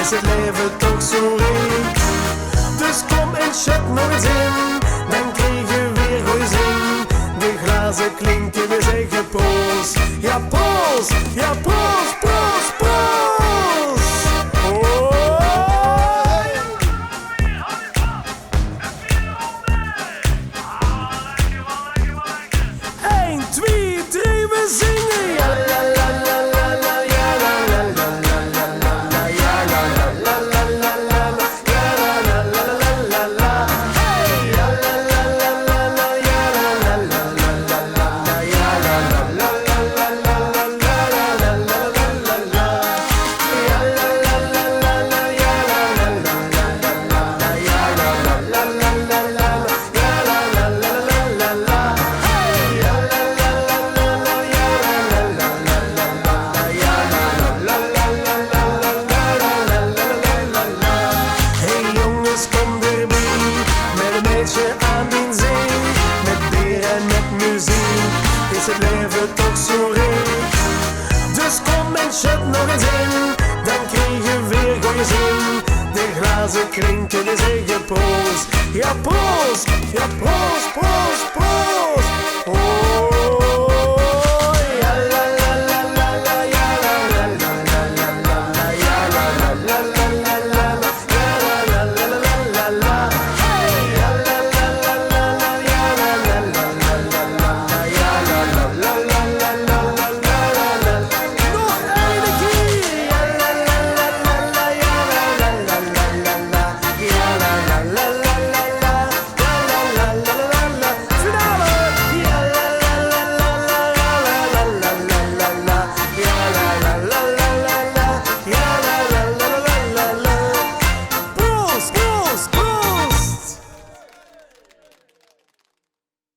is het leven toch zo riek. Dus kom en shut nog eens in, dan krijg je weer goeie zin. De glazen klinken, we zeggen proost. Ja proost, ja proost, proost, proost. Oh. 1, 2, 3, we zingen. Ja la la la la la, ja la la la la la la, ja la la la la la la, ja la la la la la la. Hey, ja la la la la la, ja la la la la la la, ja la la la la la la, la la la la la la. Ja la la la la la, ja la la la la la la, ja la la la la la la, ja la la la la la la. Hey, ja la la la la la, ja la la la la la, ja la la la la la la. Hey jongens, kom erbij, met een meisje aan die zee. Met bier en met muziek is het leven toch zo rijk. Dus kom en shut nog eens in, dan krijg je weer goeie zin. De glazen klinken, we zeggen proost. Ja proost, ja proost, proost, proost. Oh.